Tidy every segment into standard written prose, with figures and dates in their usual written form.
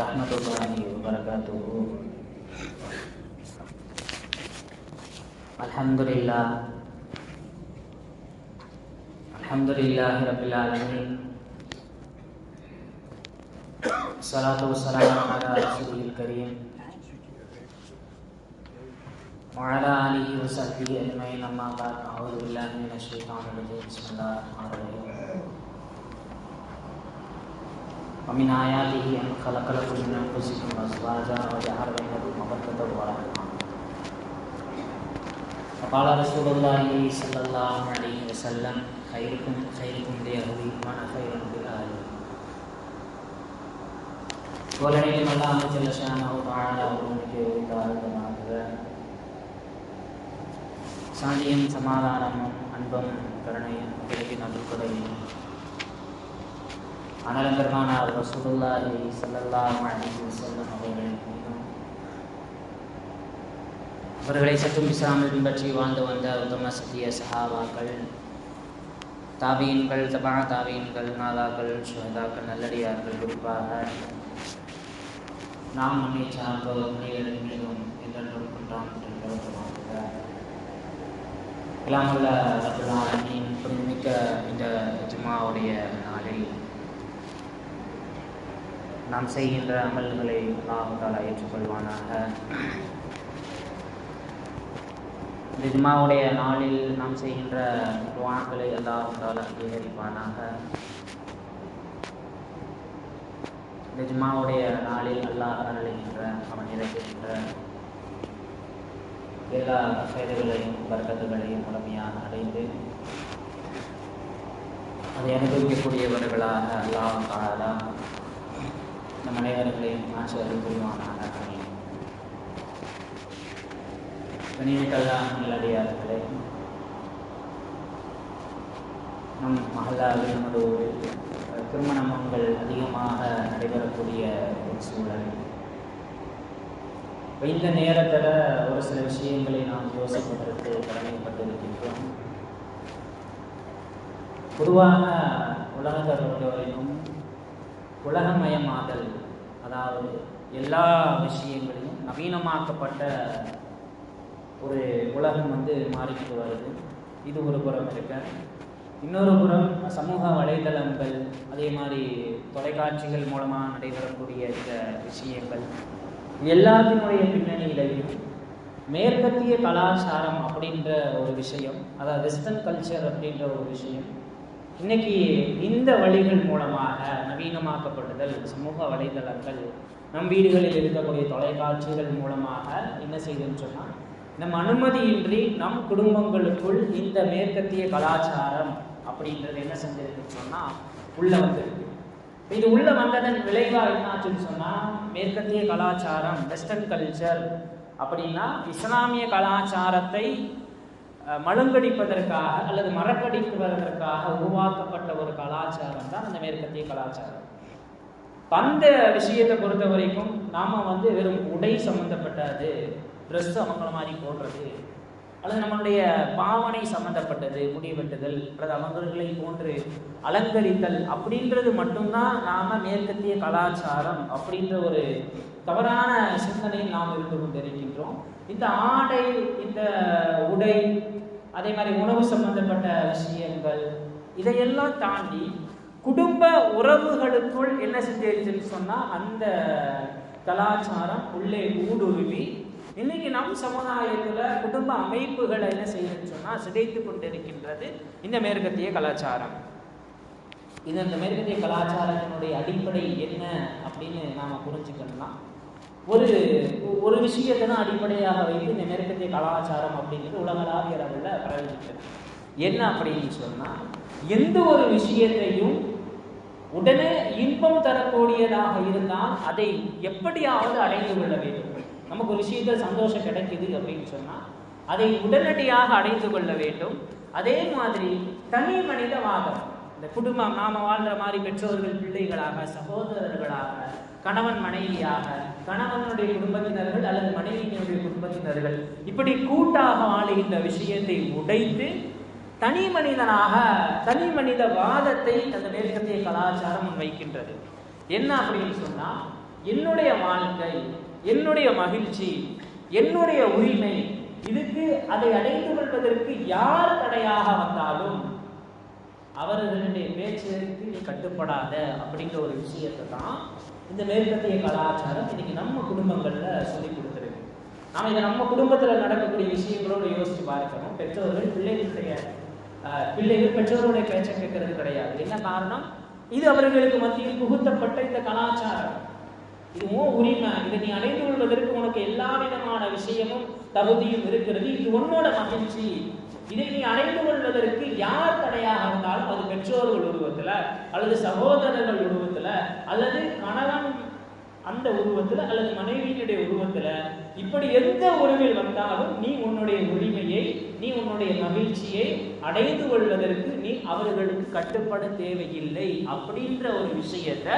warahmatullahi wabarakatuh. Alhamdulillahi rabbil alamin. Assalatu wassalamu ala rasulil karim wa ala alihi wa sahbihi ajma'in, amma ba'd. A'udzu billahi minasy syaithanir rajim. Bismillahirrahmanirrahim. Wa min ayatihi an khalaqa lakum min anfusikum azwajan wa ja'ala bainakum mawaddatan wa rahmah. Wa qala Rasulullah sallallahu alaihi wasallam, khairukum li ahli wa ana khairun li ahli. Walaihi Allah jalla sha'nuhu ta'ala உலகிற்கு உரித்தார்கள். சாந்தியும் சமாதானமும் அன்பும் கருணையும் கிடைக்கும் நடுக்கடையும் அனலங்கரமானார் ரசூலுல்லாஹி ஸல்லல்லாஹு அலைஹி வஸல்லம் அவர்களின் மீதும் அவர்களை சற்றும் இஸ்லாமில் பின்பற்றி வாழ்ந்து வந்த உத்தம சத்திய சஹாபாக்கள், தாபீன்கள், தபா தாபீன்கள், நாதாக்கள், ஷுஹதாக்கள், நல்லடியார்கள், குறிப்பாக நாம் நம்மை சார்ந்த மனிதர்கள் மீதும் என்றென்றும் குன்றாம் இல்லாமல்ல புனிதமிக்க இந்த ஜும்மாவுடைய நாளில் நாம் செய்கின்ற அமல்களை அல்லாஹ் தஆலா ஏற்றுக்கொள்வானாக. இந்த ஜும்மாவுடைய நாளில் நாம் செய்கின்ற துஆக்களை அல்லாஹ் தஆலா அங்கீகரிப்பானாக. இந்த ஜும்மாவுடைய நாளில் அல்லாஹ் அருளுகின்ற, அவன் இறக்குகின்ற எல்லா செயல்களையும் பரக்கத்துகளையும் முழுமையாக அடைந்து அதை அனுபவிக்கக்கூடியவர்களாக அல்லாஹ் தஆலா நம் அனைவர்களையும் ஆசீர்வதித்து புரிவானாக. நல்லடியார்களே, நம் மஹல்லாவில் நமது திருமணங்கள் அதிகமாக நடைபெறக்கூடிய ஒரு சூழல். இந்த நேரத்தில் ஒரு சில விஷயங்களை நாம் யோசிப்பதற்கு கடமைப்பட்டிருக்கின்றோம். பொதுவாக உலகத்தை பொறுத்தவரைக்கும் உலகமயமாதல், அதாவது எல்லா விஷயங்களையும் நவீனமாக்கப்பட்ட ஒரு உலகம் மாறிக்கிட்டு வருது. இது ஒரு புறம் இருக்க, இன்னொரு புறம் சமூக வலைதளங்கள், அதே மாதிரி தொலைக்காட்சிகள் மூலமாக நடைபெறக்கூடிய இந்த விஷயங்கள், எல்லாத்தினுடைய பின்னணியிலையும் மேற்கத்திய கலாச்சாரம் அப்படின்ற ஒரு விஷயம், அதாவது வெஸ்டர்ன் கல்ச்சர் அப்படின்ற ஒரு விஷயம் இன்னைக்கு இந்த வழிகள் மூலமாக நவீனமாக்கப்படுதல், சமூக வலைதளங்கள், நம் வீடுகளில் இருக்கக்கூடிய தொலைக்காட்சிகள் மூலமாக என்ன செய்யுதுன்னு சொன்னால், நம் அனுமதியின்றி நம் குடும்பங்களுக்குள் இந்த மேற்கத்திய கலாச்சாரம் அப்படின்றது என்ன செஞ்சிருக்குன்னு சொன்னால் உள்ள வந்திருக்கு. இது உள்ள வந்ததன் விளைவாக என்னாச்சுன்னு சொன்னால், மேற்கத்திய கலாச்சாரம், வெஸ்டர்ன் கல்ச்சர் அப்படின்னா இஸ்லாமிய கலாச்சாரத்தை மழுங்கடிப்பதற்காக அல்லது மறக்கடிப்பதற்காக உருவாக்கப்பட்ட ஒரு கலாச்சாரம் தான் அந்த மேற்கத்திய கலாச்சாரம். அந்த விஷயத்தை பொறுத்த வரைக்கும் நாம் வெறும் உடை சம்மந்தப்பட்டது, ட்ரெஸ் அவங்கள மாதிரி போடுறது, அல்லது நம்மளுடைய பாவனை சம்மந்தப்பட்டது, முடி வெட்டுதல், அல்லது அவங்களை போன்று அலங்கரித்தல் அப்படின்றது மட்டும்தான் நாம் மேற்கத்திய கலாச்சாரம் அப்படின்ற ஒரு தவறான சிந்தனையில் நாம் இருந்து கொண்டிருக்கின்றோம். இந்த ஆடை, இந்த உடை, அதே மாதிரி உணவு சம்பந்தப்பட்ட விஷயங்கள், இதையெல்லாம் தாண்டி குடும்ப உறவுகளுக்குள் என்ன செஞ்சிருச்சுன்னு சொன்னால் அந்த கலாச்சாரம் உள்ளே ஊடுருவி இன்னைக்கு நம் சமுதாயத்தில் குடும்ப அமைப்புகளை என்ன செய்யுதுன்னு சொன்னால் சிதைத்து கொண்டிருக்கின்றது இந்த மேற்கத்திய கலாச்சாரம். இது இந்த மேற்கத்திய கலாச்சாரத்தினுடைய அடிப்படை என்ன அப்படின்னு நாம் புரிஞ்சுக்கணும்னா, ஒரு விஷயத்தை தான் அடிப்படையாக வைத்து இந்த மேற்கத்திய கலாச்சாரம் அப்படிங்கிறது உலகளாவிய அளவில் பரவிக்கிறது. என்ன அப்படின்னு சொன்னால், எந்த ஒரு விஷயத்தையும் உடனே இன்பம் தரக்கூடியதாக இருந்தால் அதை எப்படியாவது அடைந்து கொள்ள வேண்டும். நமக்கு ஒரு விஷயத்தில் சந்தோஷம் கிடைக்குது அப்படின்னு சொன்னால் அதை உடனடியாக அடைந்து கொள்ள வேண்டும். அதே மாதிரி தனி மனித வாதம், இந்த குடும்பம், நாம் வாழ்கிற மாதிரி பெற்றோர்கள் பிள்ளைகளாக, சகோதரர்களாக, கணவன் மனைவியாக, கணவனுடைய குடும்பத்தினர்கள் அல்லது மனைவியினுடைய குடும்பத்தினர்கள், இப்படி கூட்டாக வாழுகின்ற விஷயத்தை உடைத்து தனி மனித வாதத்தை அந்த மேற்கத்திய கலாச்சாரம் வைக்கின்றது. என்ன அப்படின்னு சொன்னால், என்னுடைய வாழ்க்கை, என்னுடைய மகிழ்ச்சி, என்னுடைய உரிமை, இதுக்கு அதை அடைந்து கொள்வதற்கு யார் தடையாக வந்தாலும் அவர்களுடைய பேச்சுக்கு நீ கட்டுப்படாத அப்படிங்கிற ஒரு விஷயத்தை தான் இந்த மேற்கத்திய கலாச்சாரம் இன்னைக்கு நம்ம குடும்பங்கள்ல சொல்லி கொடுத்துருக்கு. நாம இதை நம்ம குடும்பத்துல நடக்கக்கூடிய விஷயங்களோடு யோசிச்சு பார்க்கணும். பெற்றோர்கள் பிள்ளைகள் பெற்றோருடைய பேச்சை கேட்கறது கிடையாது. என்ன காரணம்? இது அவர்களுக்கு மத்தியில் புகுத்தப்பட்ட இந்த கலாச்சாரம். இது உரிமை, இதை நீ அடைந்து கொள்வதற்கு உனக்கு எல்லா விதமான விஷயமும் தகுதியும் இருக்கிறது, இது உன்னோட மகிழ்ச்சி, இதை நீ அடைந்து கொள்வதற்கு யார் தடையாக இருந்தாலும் அது பெற்றோர்கள் உருவத்துல அல்லது சகோதரர்கள் உருவத்துல அல்லது கணவன் அந்த உருவத்துல அல்லது மனைவியினுடைய உருவத்துல இப்படி எந்த உறவில் வந்தாலும் நீ உன்னுடைய உரிமையை, நீ உன்னுடைய மகிழ்ச்சியை அடைந்து கொள்வதற்கு நீ அவர்களுக்கு கட்டுப்பட தேவையில்லை அப்படின்ற ஒரு விஷயத்தை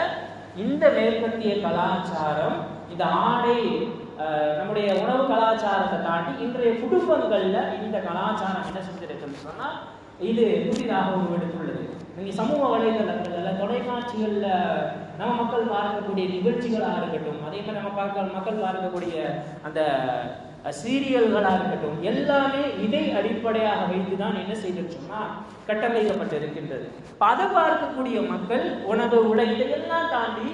இந்த மேற்கத்திய கலாச்சாரம், இந்த ஆடை, நம்முடைய உணவு கலாச்சாரத்தை தாண்டி இன்றைய குடும்பங்கள்ல இந்த கலாச்சாரம் என்ன செஞ்சிருக்குன்னு சொன்னா இது புதிதாக உருவெடுத்துள்ளது. நீங்க சமூக வலைதளங்கள்ல, தொலைக்காட்சிகள்ல நம்ம மக்கள் பார்க்கக்கூடிய நிகழ்ச்சிகளாக இருக்கட்டும், அதே மாதிரி நம்ம மக்கள் பார்க்கக்கூடிய அந்த சீரியல்களாக இருக்கட்டும், எல்லாமே இதை அடிப்படையாக வைத்துதான் என்ன செய்திருச்சோம்னா கட்டமைக்கப்பட்டு இருக்கின்றது. அதை பார்க்கக்கூடிய மக்கள் உணவு, உடை, இதையெல்லாம் தாண்டி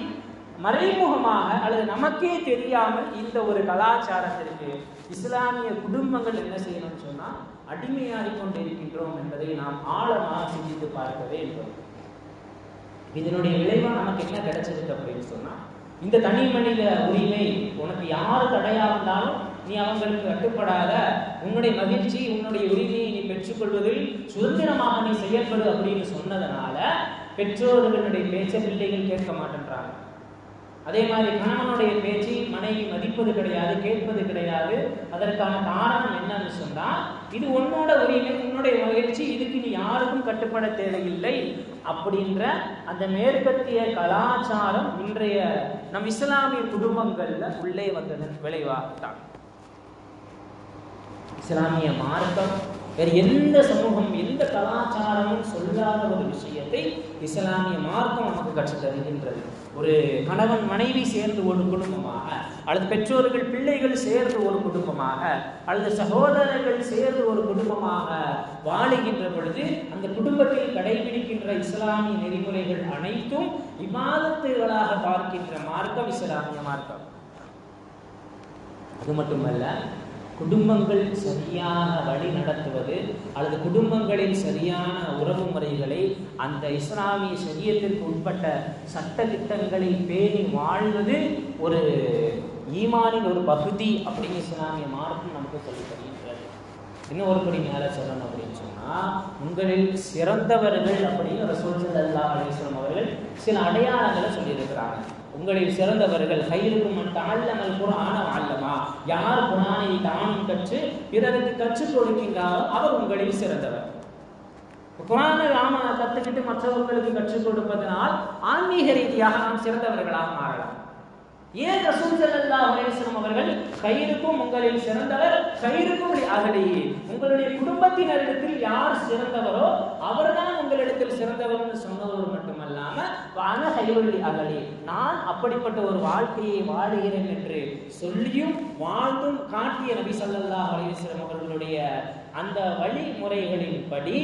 மறைமுகமாக அல்லது நமக்கே தெரியாமல் இந்த ஒரு கலாச்சாரத்திற்கு இஸ்லாமிய குடும்பங்கள் என்ன செய்யணும்னு சொன்னா அடிமையாகி கொண்டு இருக்கின்றோம் என்பதை நாம் ஆழமாக சிந்தித்து பார்க்க வேண்டும். இதனுடைய விளைவா நமக்கு என்ன கிடைச்சிருக்கு அப்படின்னு சொன்னா, இந்த தனி மனித உரிமை, உனக்கு யாரு தடையா வந்தாலும் நீ அவங்களுக்கு கட்டுப்படாத, உன்னுடைய மகிழ்ச்சி, உன்னுடைய உரிமையை நீ பெற்றுக்கொள்வதில் சுதந்திரமாக நீ செயல்படு அப்படின்னு சொன்னதுனால பெற்றோர்களுடைய பேச்சை பிள்ளைகள் கேட்க மாட்டேன்றாங்க. அதே மாதிரி கணவனுடைய பேச்சு மனைவி மதிப்பது கிடையாது, கேட்பது கிடையாது. அதற்கான காரணம் என்னன்னு சொன்னா, இது உன்னோட உரிமை, உன்னுடைய மகிழ்ச்சி, இதுக்கு நீ யாருக்கும் கட்டுப்பட தேவையில்லை அப்படின்ற அந்த மேற்கத்திய கலாச்சாரம் இன்றைய நம் இஸ்லாமிய குடும்பங்கள்ல உள்ளே வந்ததன் விளைவாகத்தான் இஸ்லாமிய மார்க்கம் வேறு எந்த சமூகம், எந்த கலாச்சாரமும் சொல்லாத ஒரு விஷயத்தை இஸ்லாமிய மார்க்கம் நமக்கு கற்றுத் தருகின்றது. ஒரு கணவன் மனைவி சேர்ந்து ஒரு குடும்பமாக, அல்லது பெற்றோர்கள் பிள்ளைகள் சேர்ந்து ஒரு குடும்பமாக, அல்லது சகோதரர்கள் சேர்ந்து ஒரு குடும்பமாக வாழுகின்ற பொழுது அந்த குடும்பத்தில் கடைபிடிக்கின்ற இஸ்லாமிய நெறிமுறைகள் அனைத்தும் இபாதத்துகளாக பார்க்கின்ற மார்க்கம் இஸ்லாமிய மார்க்கம். அது மட்டுமல்ல, குடும்பங்கள் சரியாக வழி நடத்துவது அல்லது குடும்பங்களின் சரியான உறவு முறைகளை அந்த இஸ்லாமிய ஷரியத்திற்கு உட்பட்ட சட்ட திட்டங்களை பேணி வாழ்வது ஒரு ஈமானின் ஒரு பகுதி அப்படின்னு இஸ்லாமிய மார்க்கம் நமக்கு சொல்லித் தருகின்றது. இன்னும் ஒரு படி மேலே சொல்லணும் அப்படின்னு சொன்னால், உங்களில் சிறந்தவர்கள் அப்படின்னு ரசூல் ஸல்லல்லாஹு அலைஹி வஸல்லம் அவர்கள் சில அடையாளங்களை சொல்லியிருக்கிறாங்க. உங்களில் சிறந்தவர்கள் ஹைருக்கும் மன் தஅல்லமல் குர்ஆன வஅல்லமா, யார் குர்ஆனை தானும் கற்று பிறருக்கு கற்றுக் கொடுக்கின்றாரோ அவர் உங்களில் சிறந்தவர். குர்ஆனை நாம கற்றுக்கிட்டு மற்றவர்களுக்கு கற்றுக் கொடுப்பதனால் ஆன்மீக ரீதியாக நாம் சிறந்தவர்களாக மாறலாம். ஏன் ரசூல் ஸல்லல்லாஹு அலைஹி வஸல்லம் அவர்கள் ஹைருக்கும் உங்களில் சிறந்தவர், ஹைருக்கும் அஹ்லிஹி, உங்களுடைய குடும்பத்தினரிடத்தில் யார் சிறந்தவரோ அவர்தான் உங்களிடத்தில் சிறந்தவர்னு சொன்னதோடு மட்டுமல்லாம வான ஹைருல் அஹ்லி, நான் அப்படிப்பட்ட ஒரு வாழ்க்கையை வாழுகிறேன் என்று சொல்லியும் வாழ்ந்தும் காட்டிய நபி ஸல்லல்லாஹு அலைஹி வஸல்லம் அவர்களுடைய அந்த வழிமுறைகளின்படி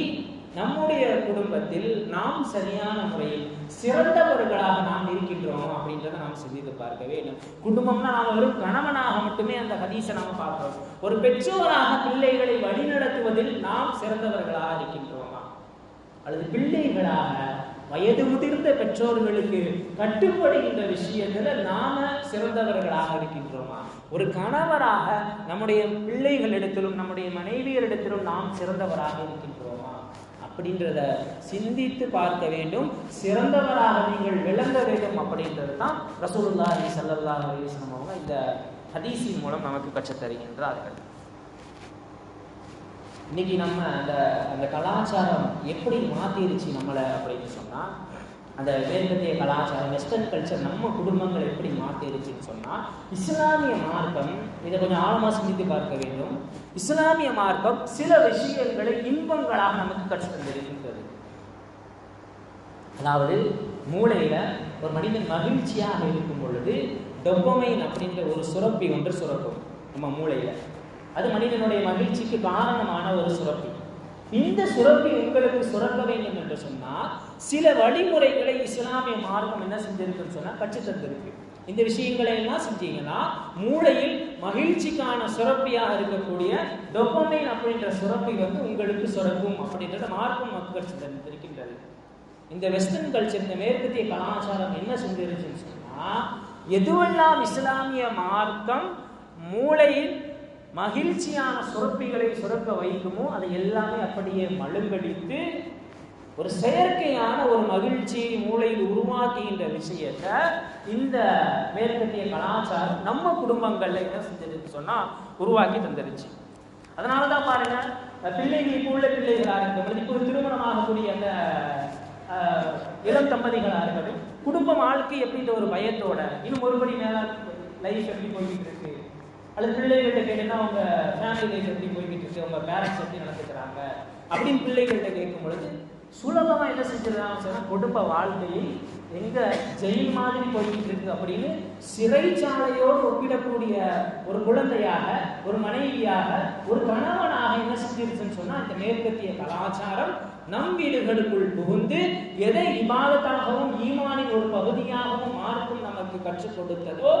நம்முடைய குடும்பத்தில் நாம் சரியான முறையில் சிறந்தவர்களாக நாம் இருக்கின்றோம் அப்படின்றத நாம் சிந்தித்து பார்க்க வேண்டும். குடும்பம்னா நாம் வெறும் கணவனாக மட்டுமே அந்த ஹதீஸை நாம் பார்க்கிறோம். ஒரு பெற்றோராக பிள்ளைகளை வழிநடத்துவதில் நாம் சிறந்தவர்களாக இருக்கின்றோமா, அல்லது பிள்ளைகளாக வயது முதிர்ந்த பெற்றோர்களுக்கு கட்டுப்படுகின்ற விஷயத்துல நாம சிறந்தவர்களாக இருக்கின்றோமா, ஒரு கணவராக நம்முடைய பிள்ளைகளிடத்திலும் நம்முடைய மனைவியரிடத்திலும் நாம் சிறந்தவராக இருக்கின்றோமா அப்படின்றத சிந்தித்து பார்க்க வேண்டும். சிறந்தவராக நீங்கள் விளங்க வேண்டும் அப்படின்றது தான் ரசூலுல்லாஹி ஸல்லல்லாஹு அலைஹி வஸல்லம் அவங்க இந்த ஹதீஸின் மூலம் நமக்கு கற்றுத் தருகின்றார்கள். இன்னைக்கு நம்ம அந்த கலாச்சாரம் எப்படி மாற்றிருச்சு நம்மளை அப்படின்னு சொன்னால், அந்த மேற்கத்திய கலாச்சாரம் வெஸ்டர்ன் கல்ச்சர் நம்ம குடும்பங்களை எப்படி மாற்றிருச்சுன்னு சொன்னால், இஸ்லாமிய மார்க்கம் இதை கொஞ்சம் ஆழமாக சிந்தித்து பார்க்க வேண்டும். இஸ்லாமிய மார்க்கம் சில விஷயங்களை இன்பங்களாக நமக்கு கற்றுத் தந்திருக்கின்றது. அதாவது மூளையில ஒரு மனிதன் மகிழ்ச்சியாக இருக்கும் பொழுது டொபமைன் அப்படின்ற ஒரு சுரப்பி ஒன்று சுரக்கும் நம்ம மூளையில. அது மனிதனுடைய மகிழ்ச்சிக்கு காரணமான ஒரு சுரப்பி. இந்த சுரப்பி உங்களுக்கு சுரக்க வேண்டும் என்று சொன்னால் சில வழிமுறைகளை இஸ்லாமிய மார்க்கம் என்ன செஞ்சிருக்குன்னு சொன்னா கற்று தந்திருக்கு. இந்த விஷயங்களை எல்லாம் செஞ்சீங்கன்னா மூளையில் மகிழ்ச்சிக்கான சுரப்பியாக இருக்கக்கூடிய டொபமைன் அப்படின்ற சுரப்பி உங்களுக்கு சுரக்கும் அப்படின்றத மார்க்கம் மக்கள் இருக்கின்றது. இந்த வெஸ்டர்ன் கல்ச்சர், இந்த மேற்கத்திய கலாச்சாரம் என்ன செஞ்சிருச்சுன்னு சொன்னா, எதுவெல்லாம் இஸ்லாமிய மார்க்கம் மூளையில் மகிழ்ச்சியான சுரப்பிகளை சுரக்க வைக்குமோ அதை எல்லாமே அப்படியே மழுங்கடித்து ஒரு செயற்கையான ஒரு மகிழ்ச்சியை மூளையில் உருவாக்குகின்ற விஷயத்தை இந்த மேற்கத்திய கலாச்சாரம் நம்ம குடும்பங்கள்ல என்ன செஞ்சிருக்கு சொன்னா உருவாக்கி தந்துருச்சு. அதனாலதான் பாருங்க, பிள்ளைகள் இப்போ உள்ள பிள்ளைகளா இருக்கட்டும், இப்போ திருமணமாகக்கூடிய அந்த இளம் தம்பதிகளா இருக்கட்டும், குடும்ப வாழ்க்கை அப்படின்ற ஒரு பயத்தோட இன்னும் ஒருபடி மேல லைஃப் எப்படி போய்கிட்டு இருக்கு, அல்லது பிள்ளைகள்கிட்ட கேட்டீங்கன்னா அவங்க ஃபேமிலி லைஃப் எப்படி போய்கிட்டு இருக்கு, அவங்க பேரண்ட்ஸ் எப்படி நடந்துக்கிறாங்க அப்படின்னு பிள்ளைகள்கிட்ட கேட்கும் பொழுது சுலபமா என்ன செஞ்சிடறாங்க சொன்னா, குடும்ப வாழ்க்கையை எங்க ஜெயில் மாதிரி போய்கிட்டு இருக்கு அப்படின்னு சிறைச்சாலையோடு ஒப்பிடக்கூடிய ஒரு குழந்தையாக, ஒரு மனைவியாக, ஒரு கணவனாக என்ன செஞ்சிருச்சுன்னு சொன்னா இந்த மேற்கத்திய கலாச்சாரம் நம் வீடுகளுக்குள் புகுந்து எதை இபாதத்தாகவும் ஈமானின் ஒரு பகுதியாகவும் மார்க்கம் நமக்கு கற்றுக் கொடுத்ததோ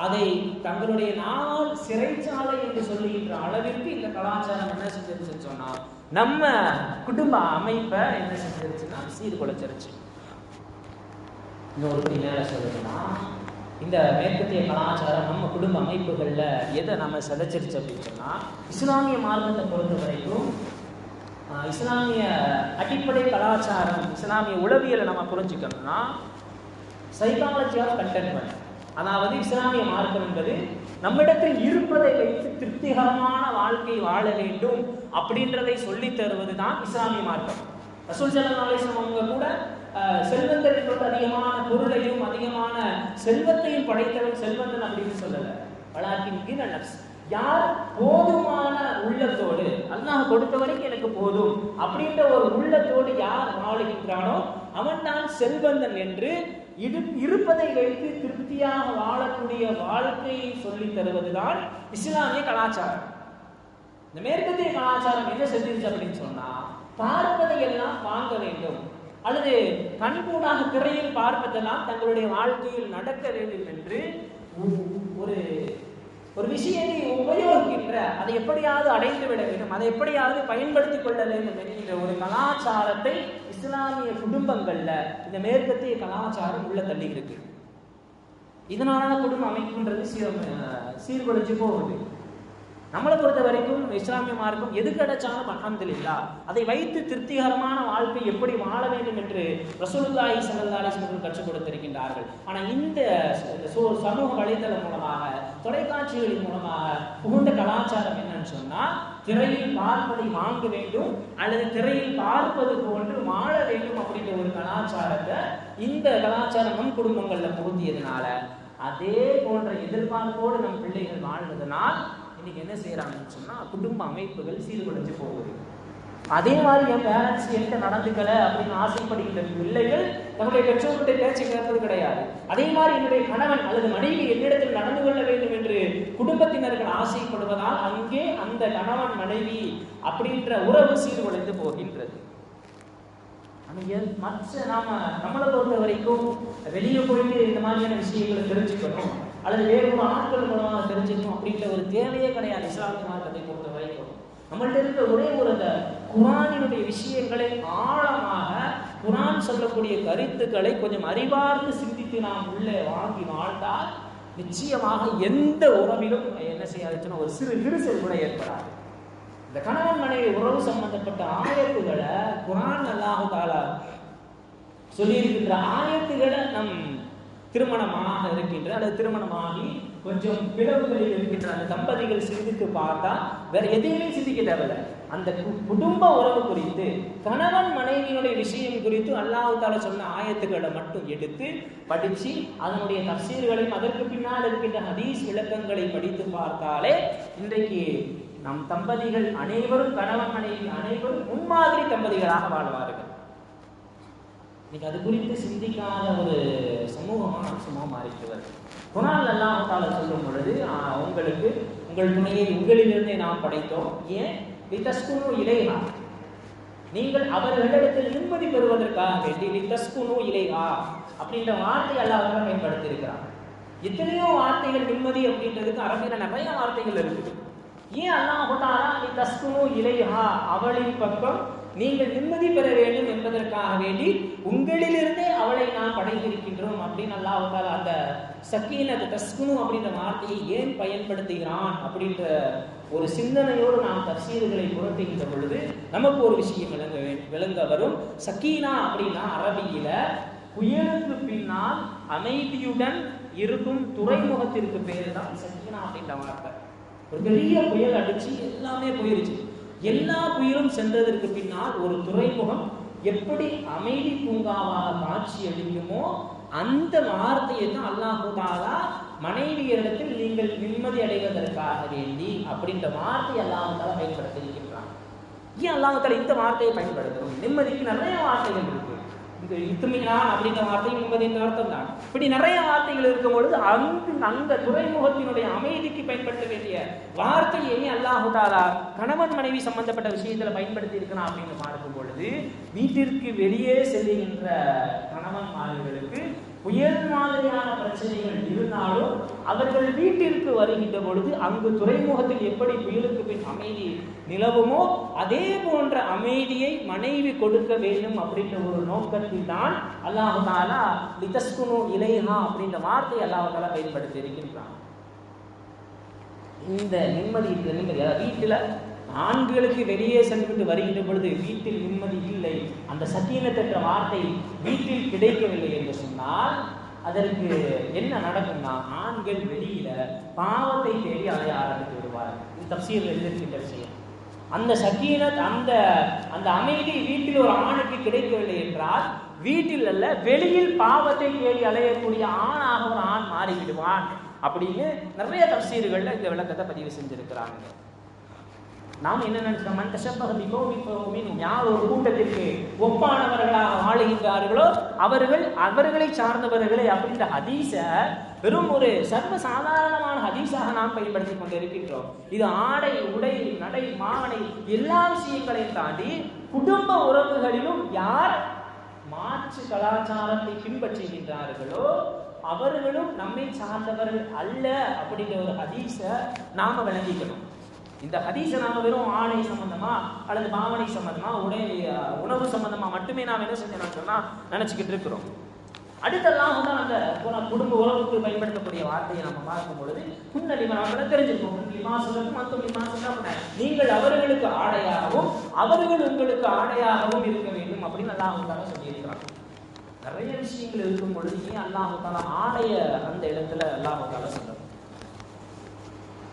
அதை தங்களுடைய நாள் சிறைச்சாலை என்று சொல்லுகின்ற அளவிற்கு இந்த கலாச்சாரம் என்ன செஞ்சிருச்சுன்னு சொன்னா நம்ம குடும்ப அமைப்பை என்ன செஞ்சிருச்சுன்னா சீர்குலைச்சிருச்சு. இன்னொரு மேல சொல்லணும்னா, இந்த மேற்கத்திய கலாச்சாரம் நம்ம குடும்ப அமைப்புகள்ல எதை நம்ம சிதைச்சிருச்சு அப்படின்னு சொன்னா, இஸ்லாமிய மார்க்கத்தை பொறுத்த வரைக்கும் இஸ்லாமிய அடிப்படை கலாச்சாரம், இஸ்லாமிய உளவியலை நம்ம புரிஞ்சுக்கணும்னா சைக்காலஜி ஆஃப் கண்டென்ட்மெண்ட், அதாவது இஸ்லாமிய மார்க்கம் என்பது நம்மிடத்தில் இருப்பதை வைத்து திருப்திகரமான வாழ்க்கை வாழ வேண்டும் அப்படின்றதை சொல்லி தருவது தான் இஸ்லாமிய மார்க்கம். ரசூல் ஸல்லல்லாஹு அலைஹி வஸல்லம் அவங்க கூட செல்வந்தரின் அதிகமான பொருளையும் அதிகமான செல்வத்தையும் படைத்தவன் செல்வந்தன் அப்படின்னு சொல்லல. வலாக்கின் நஃப்ஸ், யார் போதுமான உள்ளத்தோடு அல்லாஹ் கொடுத்த வரைக்கும் எனக்கு போதும் அப்படின்ற ஒரு உள்ளத்தோடு யார் வாழுகின்றானோ அவன் தான் செல்வந்தன் என்று இருப்பதை வைத்து திருப்தியாக வாழக்கூடிய வாழ்க்கையை சொல்லி தருவதுதான் இஸ்லாமிய கலாச்சாரம். இந்த மேற்கத்திய கலாச்சாரம் என்ன செஞ்சிருச்சு அப்படின்னு சொன்னா, பார்ப்பதை எல்லாம் வாங்க வேண்டும் அல்லது கண்கூடாக திரையில் பார்ப்பதெல்லாம் தங்களுடைய வாழ்க்கையில் நடக்க வேண்டும் என்று ஒரு விஷயத்தை உபயோகிக்கின்ற, அதை எப்படியாவது அடைந்து விட வேண்டும், அதை எப்படியாவது பயன்படுத்திக் கொள்ள வேண்டும் என்கின்ற ஒரு கலாச்சாரத்தை இஸ்லாமிய குடும்பங்கள்ல இந்த மேற்கத்திய கலாச்சாரம் உள்ள தள்ளி இருக்கு. இதனால குடும்ப அமைப்புன்றது சீர்குலைச்சு போகுது. நம்மளை பொறுத்த வரைக்கும் இஸ்லாமிய மார்க்கம் எது கிடைச்சாலும் அல்ஹம்துலில்லாஹ் அதை வைத்து திருப்திகரமான வாழ்க்கை எப்படி வாழ வேண்டும் என்று ரசூலுல்லாஹி ஸல்லல்லாஹு அலைஹி வஸல்லம் கற்றுக் கொடுத்திருக்கின்றார்கள். ஆனால் இந்த சமூக வலைதளம் மூலமாக, தொலைக்காட்சிகளின் மூலமாக புகுந்த கலாச்சாரம் என்னன்னு சொன்னா, திரையில் பார்ப்பதை வாங்க வேண்டும் அல்லது திரையில் பார்ப்பது போன்று வாழ வேண்டும் அப்படின்ற ஒரு கலாச்சாரத்தை இந்த கலாச்சாரம் நம் குடும்பங்கள்ல புகுத்தியதுனால, அதே போன்ற எதிர்பார்ப்போடு நம் பிள்ளைகள் வாழ்வதனால் இன்னைக்கு என்ன செய்யறாங்கன்னு சொன்னா குடும்ப அமைப்புகள் சீர்குலைஞ்சு போகுது. அதே மாதிரி என் பேரண்ட்ஸ் என்கிட்ட நடந்துக்கல அப்படின்னு ஆசைப்படுகின்ற பிள்ளைகள் நம்முடைய பெற்றோருடைய பேச்சை கேட்பது கிடையாது. அதே மாதிரி என்னுடைய கணவன் அல்லது மனைவி என்னிடத்தில் நடந்து கொள்ள வேண்டும் என்று குடும்பத்தினர்கள் ஆசைப்படுவதால் அங்கே அந்த கணவன் மனைவி அப்படின்ற உறவு சீர்குலைந்து போகின்றது. மற்ற நம்மளை பொறுத்த வரைக்கும் வெளியே போயிட்டு இந்த மாதிரியான விஷயங்களை தெரிஞ்சுக்கணும் அல்லது வேறு ஒரு ஆட்கள் மூலமாக தெரிஞ்சுக்கணும் அப்படின்ற ஒரு தேவையே கிடையாது. இஸ்லாமிய மார்க்கத்தை பொறுத்த வரைக்கும் நம்மள்ட்ட இருக்கிற ஒரே ஒரு அந்த குர்ஆனினுடைய விஷயங்களை ஆழமாக, குர்ஆன் சொல்லக்கூடிய கருத்துக்களை கொஞ்சம் அறிவார்ந்து சிந்தித்து நாம் உள்ளே வாங்கி வாழ்ந்தால் நிச்சயமாக எந்த உறவிலும் என்ன செய்யாதுன்னா ஒரு சிறு விரிசல் கூட ஏற்படாது. இந்த கணவன் மனைவி உறவு சம்பந்தப்பட்ட ஆயத்துகளை குர்ஆன் அல்லாஹ் தஆலா சொல்லியிருக்கின்ற ஆயத்துகளை நம் திருமணமாக இருக்கின்ற அல்லது திருமணமாகி கொஞ்சம் பிளவுகளில் இருக்கின்ற அந்த தம்பதிகள் சிந்தித்து பார்த்தா வேற எதையுமே சிந்திக்க தேவையில்லை. அந்த குடும்ப உறவு குறித்து, கணவன் மனைவியினுடைய விஷயம் குறித்து அல்லாஹ் தஆலா சொன்ன ஆயத்துக்களை மட்டும் எடுத்து படிச்சு அதனுடைய தஃசீர்களையும் அதற்கு பின்னால் இருக்கின்ற ஹதீஸ் விளக்கங்களை படித்து பார்த்தாலே இன்றைக்கு நம் தம்பதிகள் அனைவரும், கணவன் மனைவி அனைவரும் முன்மாதிரி தம்பதிகளாக வாழ்வார்கள். இன்னைக்கு அது குறித்து சிந்திக்காத ஒரு சமூகமாக அம்சமாக மாறிட்டு வருது. குர்ஆன்ல அல்லாஹ் தஆலா சொல்லும் பொழுது உங்களுக்கு உங்கள் துணையை உங்களிலிருந்தே நாம் படைத்தோம், ஏன் லிதஸ்குனு இலைஹா, நீங்கள் அவர்களிடத்தில் நிம்மதி பெறுவதற்காக வேண்டி லிதஸ்குனு இலைஹா அப்படின்ற வார்த்தை அல்லாஹ் தஆலா பயன்படுத்தி இருக்கிறார். எத்தனையோ வார்த்தைகள் நிம்மதி அப்படின்றதுக்கு அரபியில நிறைய வார்த்தைகள் இருக்குது. ஏன் அல்லாஹ் தஆலா லிதஸ்குனு இலைஹா அவளின் பக்கம் நீங்கள் நிம்மதி பெற வேண்டும் என்பதற்காக வேண்டி உங்களிலிருந்தே அவளை நாம் படைத்திருக்கின்றோம் அப்படின்னு அல்லாஹ் தஆலா அந்த சக்கீனத் தஸ்குனு அப்படின்ற வார்த்தையை ஏன் பயன்படுத்துகிறான் அப்படின்ற ஒரு சிந்தனையோடு நாம் தஃசீர்களை புரட்டுகின்ற பொழுது நமக்கு ஒரு விஷயம் விளங்க வரும். சக்கீனா அப்படின்னா அரபியில புயலுக்கு பின்னால் அமைதியுடன் இருக்கும் துறைமுகத்திற்கு பேரு தான் சக்கீனா அப்படின்ற வார்த்தை. ஒரு பெரிய புயல் அடிச்சு எல்லாமே போயிருச்சு. எல்லா புயலும் சென்றதற்கு பின்னால் ஒரு துறைமுகம் எப்படி அமைதி பூங்காவாக காட்சி அளிக்குமோ அந்த வார்த்தையை தான் அல்லாஹ் தஆலா மனைவியரிடத்தில் நீங்கள் நிம்மதி அடைவதற்காக வேண்டி அப்படின்ற வார்த்தையை அல்லாஹ் தஆலா பயன்படுத்தி இருக்கின்றான். ஏன் அல்லாஹ் தஆலா இந்த வார்த்தையை பயன்படுத்துறோம்? நிம்மதிக்கு நிறைய வார்த்தைகள் இருக்கு. இந்த இத்துமினான் அப்படின்ற வார்த்தையும் நிம்மதியின் அர்த்தம் தான். இப்படி நிறைய வார்த்தைகள் இருக்கும் பொழுது அந்த துறைமுகத்தினுடைய அமைதிக்கு பயன்படுத்த வேண்டிய வார்த்தையை அல்லாஹ் தஆலா கணவன் மனைவி சம்பந்தப்பட்ட விஷயத்துல பயன்படுத்தி இருக்கிறான் அப்படின்னு பார்க்கும் பொழுது வீட்டிற்கு வெளியே செல்லுகின்ற கணவன்மார்களுக்கு புயல் மாதிரியான பிரச்சனைகள் இருந்தாலும் அவர்கள் வீட்டிற்கு வருகின்ற பொழுது அங்கு துறைமுகத்தில் எப்படி புயலுக்கு பின் அமைதி நிலவுமோ அதே போன்ற அமைதியை மனைவி கொடுக்க வேண்டும் அப்படின்ற ஒரு நோக்கத்தில் தான் அல்லாஹ் தஆலா லிதஸ்குனு இலைஹா அப்படின்ற வார்த்தையை அல்லாஹ் தஆலா பயன்படுத்தி இருக்கின்றான். இந்த நிம்மதி வீட்டில் ஆண்களுக்கு வெளியே சென்று வருகின்ற பொழுது வீட்டில் நிம்மதி இல்லை, அந்த சக்கீனத் என்ற வார்த்தை வீட்டில் கிடைக்கவில்லை என்று சொன்னால் அதற்கு என்ன நடக்கும்னா ஆண்கள் வெளியில பாவத்தை தேடி அலைய ஆரம்பித்து விடுவார். இது தஃசீரில் எழுதியிருக்கின்ற விஷயம். அந்த சக்கீனத் அந்த அமைதி வீட்டில் ஒரு ஆணுக்கு கிடைக்கவில்லை என்றால் வீட்டில் அல்ல வெளியில் பாவத்தை தேடி அலையக்கூடிய ஆணாக ஒரு ஆண் மாறிவிடுவான் அப்படின்னு நிறைய தஃசீர்கள்ல இந்த விளக்கத்தை பதிவு செஞ்சிருக்கிறாங்க. நாம் என்ன நினைச்சோம், யார் ஒரு கூட்டத்திற்கு ஒப்பானவர்களாக வாழுகின்றார்களோ அவர்களை சார்ந்தவர்களே அப்படின்ற ஹதீஸ வெறும் ஒரு சர்வ சாதாரணமான ஹதீஸாக நாம் பயன்படுத்தி கொண்டு இருக்கின்றோம். இது ஆடை, உடை, நடை, மாவனை எல்லா விஷயங்களையும் தாண்டி குடும்ப உறவுகளிலும் யார் மாற்று கலாச்சாரத்தை பின்பற்றுகின்றார்களோ அவர்களும் நம்மை சார்ந்தவர்கள் அல்ல அப்படிங்கிற ஒரு ஹதீஸ நாம விளங்கிக்கணும். இந்த ஹதீஸை நாம வெறும் ஆடை சம்பந்தமா அல்லது பாவனை சம்பந்தமா உணவு சம்பந்தமா மட்டுமே நாம் என்ன செஞ்சோம்னு சொன்னா நினைச்சுக்கிட்டு இருக்கிறோம். அடுத்தெல்லாம் வந்து அந்த குடும்ப உறவுக்கு பயன்படுத்தக்கூடிய வார்த்தையை நம்ம பார்க்கும் பொழுது முன்னலிமாக்களை தெரிஞ்சிருக்கோம். நீங்கள் அவர்களுக்கு ஆடையாகவும் அவர்கள் உங்களுக்கு ஆடையாகவும் இருக்க வேண்டும் அப்படின்னு அல்லாஹ் தஆலா சொல்லியிருக்கிறாங்க. நிறைய விஷயங்கள் இருக்கும் பொழுது ஏன் அல்லாஹ் தஆலா ஆடைய அந்த இடத்துல அல்லாஹ் தஆலா சொல்றாங்க.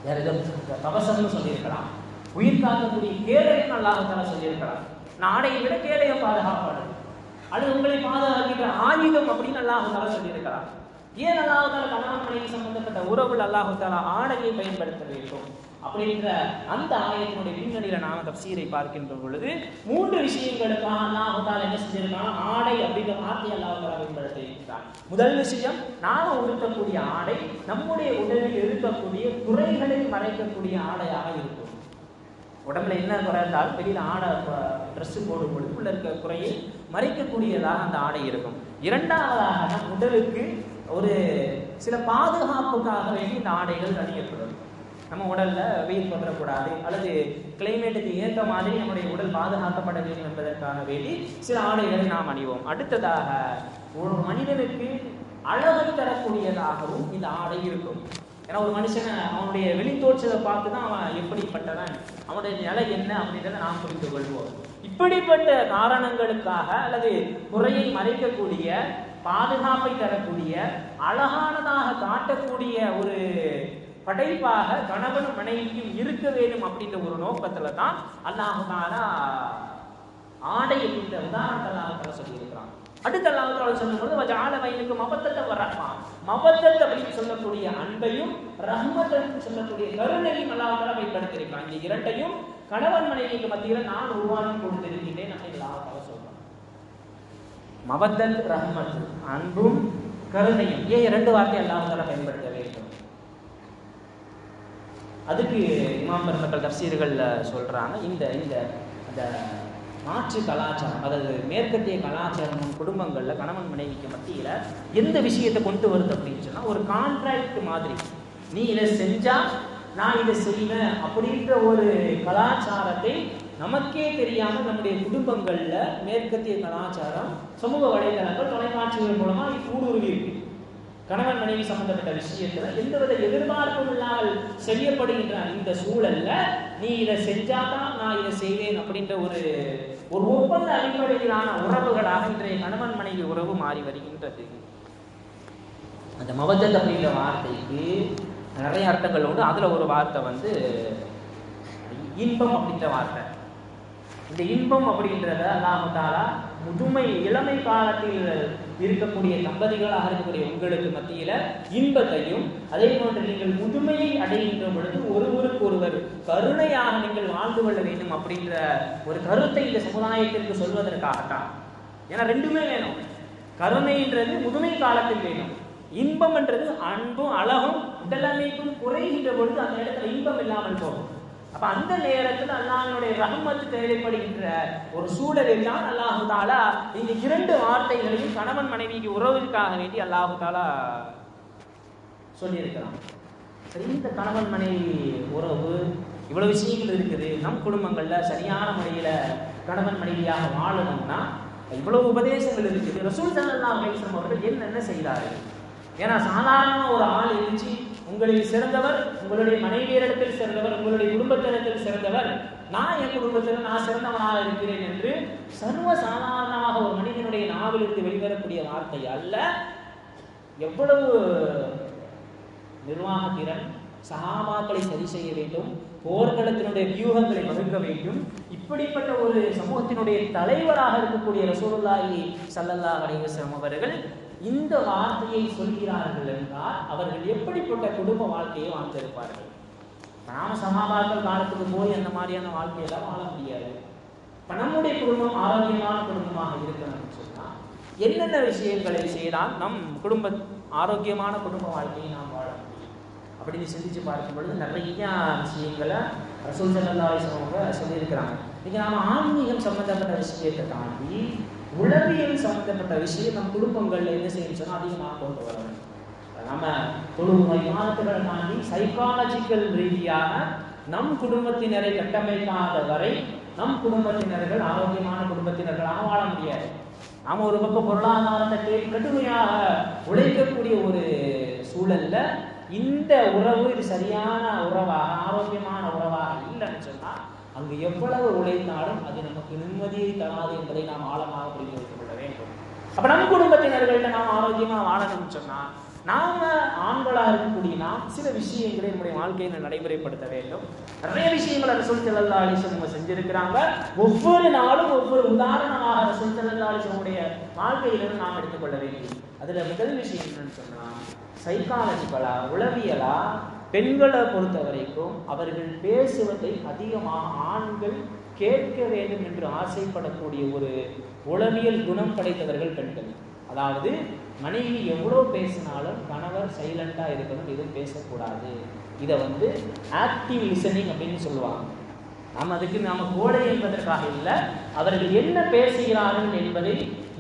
வேற எதுவும் கவசம்னு சொல்லியிருக்கலாம், உயிர் காக்கக்கூடிய கேடயம் அல்லாஹ் தஆலா சொல்லியிருக்கலாம். ஆடையை விட கேடயம் பாதுகாப்பானது, அது உங்களை பாதுகாக்கின்ற ஆயுதம் அப்படின்னு அல்லாஹ் தஆலா சொல்லியிருக்கிறார். ஏன் அல்லாஹ் தஆலா கணவன் மனைவி சம்பந்தப்பட்ட உறவுகள் அல்லாஹ் தஆலா ஆடையை பயன்படுத்த வேண்டும் அப்படின்ற அந்த ஆயத்தினுடைய பின்னணியில நாம தஃசீரை பார்க்கின்ற பொழுது 3 விஷயங்களுக்காக அல்லாஹ் தஆலா என்ன செஞ்சிருக்காங்க, ஆடை அப்படிங்கிற வார்த்தையை அல்லாஹ் தஆலா பயன்படுத்தி இருக்கிறார். முதல் விஷயம், நாம உடுத்தக்கூடிய ஆடை நம்முடைய உடலில் இருக்கக்கூடிய குறைகளை மறைக்கக்கூடிய ஆடையாக இருக்கும். உடம்புல என்ன குறை இருந்தாலும் வெளியில ஆடை ட்ரெஸ் போடும் பொழுது உள்ள இருக்க குறையை மறைக்கக்கூடியதாக அந்த ஆடை இருக்கும். இரண்டாவதாக உடலுக்கு ஒரு சில பாதுகாப்புக்காக வேண்டி இந்த ஆடைகள் அணியப்படும். நம்ம உடல்ல வெயில் பற்றக்கூடாது அல்லது கிளைமேட்டுக்கு ஏற்ற மாதிரி நம்முடைய உடல் பாதுகாக்கப்பட வேண்டும் என்பதற்காக வேண்டி சில ஆடைகளை நாம் அணிவோம். அடுத்ததாக ஒரு மனிதனுக்கு அழகை தரக்கூடியதாகவும் இந்த ஆடை இருக்கும். ஏன்னா ஒரு மனுஷனை அவனுடைய வெளித்தோற்றத்தை பார்த்து தான் அவன் எப்படிப்பட்டவன், அவனுடைய நிலை என்ன அப்படின்றத நாம் புரிந்து கொள்வோம். இப்படிப்பட்ட காரணங்களுக்காக அல்லது குறையை மறைக்கக்கூடிய, பாதுகாப்பை தரக்கூடிய, அழகானதாக காட்டக்கூடிய ஒரு படைப்பாக கணவனும் மனைவியும் இருக்க வேண்டும் அப்படின்ற ஒரு நோக்கத்துல தான் அல்லாஹ் தஆலா ஆடை என்ற உதாரணத்தை அல்லாஹ் தஆலா சொல்லியிருக்கிறான். அடுத்து அல்லாஹ் தஆலா சொல்லும்போது வஜஅல பைனக்கும் மவத்தத வர்ரஹ்மா, மவத்தத அப்படின்னு சொல்லக்கூடிய அன்பையும் ரஹ்மத்தன்னு சொல்லக்கூடிய கருணையும் அல்லாஹ் தஆலா பயன்படுத்தியிருக்கிறான். இந்த இரண்டையும் கணவன் மனைவிக்கு மத்தியில நான் உருவாக்கி கொடுத்திருக்கிறேன் அப்படின்னு அல்லாஹ் தஆலா சொல்றான். மவத்தத் ரஹ்மத், அன்பும் கருணையும். ஏன் 2 வார்த்தை அல்லாஹ் தஆலா பயன்படுத்த வேண்டும்? அதுக்கு இமாம் பெருமக்கள் தஃசீர்கள் சொல்றாங்க, இந்த அந்த மாற்று கலாச்சாரம், அதாவது மேற்கத்திய கலாச்சாரம் குடும்பங்களில் கணவன் மனைவிக்கு மத்தியில் எந்த விஷயத்தை கொண்டு வருது அப்படின்னு சொன்னால், ஒரு கான்ட்ராக்ட் மாதிரி, நீ இதை செஞ்சா நான் இதை செய்வேன் அப்படின்ற ஒரு கலாச்சாரத்தை நமக்கே தெரியாமல் நம்முடைய குடும்பங்களில் மேற்கத்திய கலாச்சாரம் சமூக வலைதளங்கள் தொலைக்காட்சிகள் மூலமாக ஊடுருவி இருக்கு. கணவன் மனைவி சம்பந்தப்பட்ட விஷயத்துல எந்தவித எதிர்பார்ப்பும் இல்லாமல் செய்யப்படுகின்ற இந்த சூழல்ல நீ இதை செஞ்சாதான் நான் இதை செய்வேன் அப்படின்ற ஒரு ஒப்பந்த அடிப்படையிலான உறவுகளாக இன்றைய கணவன் மனைவி உறவு மாறி வருகின்றது. அந்த மவத்தத் அப்படின்ற வார்த்தைக்கு நிறைய அர்த்தங்கள் உண்டு. அதுல ஒரு வார்த்தை வந்து இன்பம் அப்படின்ற வார்த்தை. இந்த இன்பம் அப்படின்றத அல்லாஹ் தஆலா முதுமை இளமை காலத்தில் இருக்கக்கூடிய தம்பதிகளாக இருக்கக்கூடிய உங்களுக்கு மத்தியில இன்பத்தையும், அதே போன்று நீங்கள் முதுமையை அடைகின்ற பொழுது ஒருவருக்கு ஒருவர் கருணையாக நீங்கள் வாழ்ந்து கொள்ள வேண்டும் அப்படின்ற ஒரு கருத்தை இந்த சமுதாயத்திற்கு சொல்வதற்காகத்தான். ஏன்னா 2மே வேணும். கருணைன்றது முதுமை காலத்தில் வேணும், இன்பம் என்றது அன்பும் அழகும் உடலமைப்பும் குறைகின்ற பொழுது அந்த இடத்துல இன்பம் இல்லாமல் போகும். அப்ப அந்த நேரத்தில் அல்லாஹ்வுடைய ரஹ்மத் தேவைப்படுகின்ற ஒரு சூழலில் தான் அல்லாஹ் தஆலா இந்த 2 வார்த்தைகளையும் கணவன் மனைவிக்கு உறவுக்காக வேண்டி அல்லாஹ் தஆலா சொல்லியிருக்கிறான். இந்த கணவன் மனைவி உறவு இவ்வளவு விஷயங்கள் இருக்குது. நம் குடும்பங்கள்ல சரியான முறையில கணவன் மனைவியாக வாழணும்னா இவ்வளவு உபதேசங்கள் இருக்குது. ரசூல் ஸல்லல்லாஹு அலைஹி வஸல்லம் அவர்கள் என்னென்ன செய்தார்கள்? ஏன்னா சாதாரண ஒரு ஆள் இருந்துச்சு, உங்களில் சிறந்தவர், உங்களுடைய மனைவியரிடத்தில் சிறந்தவர், உங்களுடைய குடும்பத்தினத்தில் சிறந்தவர், நான் என் குடும்பத்தில் நான் சிறந்தவனாக இருக்கிறேன் என்று சர்வ சாதாரணமாக ஒரு மனிதனுடைய நாவிலிருந்து வெளிவரக்கூடிய வார்த்தை அல்ல. எவ்வளவு நிர்வாக திறன், சஹாபாக்களை சரி செய்ய வேண்டும், போர்க்களத்தினுடைய வியூகங்களை வகுக்க வேண்டும். இப்படிப்பட்ட ஒரு சமூகத்தினுடைய தலைவராக இருக்கக்கூடிய ரசூலுல்லாஹி ஸல்லல்லாஹு அலைஹி வஸல்லம் அவர்கள் இந்த வார்த்தையை சொல்கிறார்கள் என்றால் அவர்கள் எப்படிப்பட்ட குடும்ப வாழ்க்கையை வாழ்ந்திருப்பார்கள். நாம சஹாபாக்கள் காலத்துக்கு போய் அந்த மாதிரியான வாழ்க்கையெல்லாம் வாழ முடியாது. இப்ப நம்முடைய குடும்பம் ஆரோக்கியமான குடும்பமாக இருக்கணும்னு சொன்னா என்னென்ன விஷயங்களை செய்தால் நம் குடும்ப ஆரோக்கியமான குடும்ப வாழ்க்கையை நாம் வாழ முடியும் அப்படின்னு சிந்திச்சு பார்க்கும் பொழுது நிறைய விஷயங்களை ரசூல் ஸல்லல்லாஹு அலைஹி வஸல்லம் சொல்லியிருக்கிறாங்க. இன்னைக்கு நாம ஆன்மீகம் சம்பந்தப்பட்ட விஷயத்தை தாண்டி உளவியல் சம்பந்தப்பட்ட விஷயம் நம் குடும்பங்கள்ல என்ன செய்யணும் சொன்னா அதிகமாக கொண்டு வரணும். நம்ம தொழுகை விவாதத்துகளை தாண்டி சைக்காலஜிக்கல் ரீதியாக நம் குடும்பத்தினரை கட்டமைக்காத வரை நம் குடும்பத்தினர்கள் ஆரோக்கியமான குடும்பத்தினர்களாக வாழ முடியாது. நாம ஒரு பக்கம் பொருளாதாரத்தை கடுமையாக உழைக்கக்கூடிய ஒரு சூழல்ல இந்த உறவு இது சரியான உறவாக ஆரோக்கியமான உறவாக இல்லைன்னு சொன்னா அங்கு எவ்வளவு உழைத்தாலும் அது நமக்கு நிம்மதியை தராது என்பதை நாம் ஆழமாக புரிந்து வைத்துக் கொள்ள வேண்டும். அப்ப நம் குடும்பத்தினர்கள்ட்ட நாம் ஆரோக்கியமா வாழணும்னு சொன்னா நாம ஆண்களாக இருக்கக்கூடிய நாம் சில விஷயங்களை நம்முடைய வாழ்க்கையில நடைமுறைப்படுத்த வேண்டும். நிறைய விஷயங்களை ரசூல் ஸல்லல்லாஹு அலைஹி வஸல்லம் செஞ்சிருக்கிறாங்க. ஒவ்வொரு நாளும் ஒவ்வொரு உதாரணமாக ரசூல் ஸல்லல்லாஹு அலைஹி வஸல்லம் வாழ்க்கையிலிருந்து நாம் எடுத்துக்கொள்ள வேண்டும். அதுல முதல் விஷயம் என்னன்னு சொன்னா சைக்காலஜிக்கலா உளவியலா பெண்களை பொறுத்த வரைக்கும் அவர்கள் பேசுவதை அதிகமாக ஆண்கள் கேட்க வேண்டும் என்று ஆசைப்படக்கூடிய ஒரு உளவியல் குணம் படைத்தவர்கள் பெண்கள். அதாவது மனைவி எவ்வளோ பேசினாலும் கணவர் சைலண்டா இருக்கணும், எதுவும் பேசக்கூடாது. இதை வந்து ஆக்டிவ் லிசனிங் அப்படின்னு சொல்லுவாங்க. நாம கோடை என்பதற்காக இல்லை, அவர்கள் என்ன பேசுகிறார்கள் என்பதை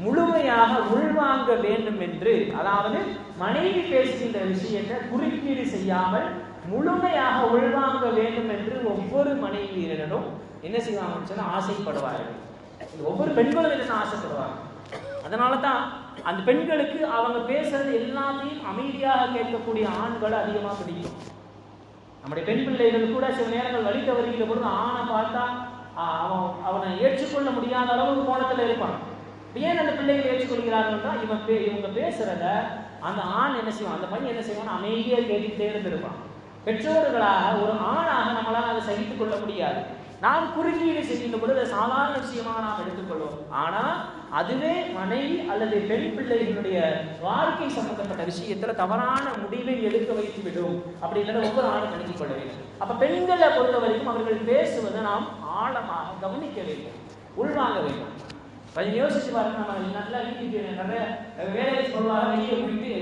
முழுமையாக உள்வாங்க வேண்டும் என்று, அதாவது மனைவி பேசுகின்ற விஷயத்தை குறுக்கீடு செய்யாமல் முழுமையாக உள்வாங்க வேண்டும் என்று ஒவ்வொரு மனைவியரிடம் என்ன செய்வாங்கன்னு சொன்னா ஆசைப்படுவார்கள். ஒவ்வொரு பெண்களும் என்ன ஆசைப்படுவாங்க. அதனால தான் அந்த பெண்களுக்கு அவங்க பேசுறது எல்லாத்தையும் அமைதியாக கேட்கக்கூடிய ஆண்களை அதிகமாக பிடிக்கும். நம்முடைய பெண் பிள்ளைகள் கூட சில நேரங்கள் வழி தவறுகிற பொழுது ஆணை பார்த்தா அவனை ஏற்றுக்கொள்ள முடியாத அளவுக்கு கோணத்துல இருப்பான். ஏன் அந்த பிள்ளைகள் ஏற்றுக்கொள்கிறார்கள்னா இவங்க பேசுறத அந்த ஆண் என்ன செய்வான், அந்த பையன் என்ன செய்வான், அமைதியா கேட்டுக்கிட்டே இருந்திருப்பான். பெற்றோர்களாக ஒரு ஆணாக நம்மளால் அதை சகித்துக் கொள்ள முடியாது. நாம் குறுக்கீடு செய்கின்ற பொழுது சாதாரண விஷயமாக நாம் எடுத்துக்கொள்வோம். ஆனால் அதுவே மனைவி அல்லது பெண் பிள்ளைகளுடைய வாழ்க்கை சம்பந்தப்பட்ட விஷயத்துல தவறான முடிவை எடுக்க வைத்து விடும் அப்படின்றத ஒவ்வொரு ஆணும் நினைத்துக் கொள்ள வேண்டும். அப்ப பெண்களை பொறுத்த வரைக்கும் அவர்கள் பேசுவதை நாம் ஆழமாக கவனிக்க வேண்டும், உள்வாங்க வேண்டும். கொஞ்சம் யோசிச்சு பாருங்க. நம்ம நல்லா வீட்டுக்கு நிறைய வேலையை சொல்லுவாங்க, வெளியே போயிட்டு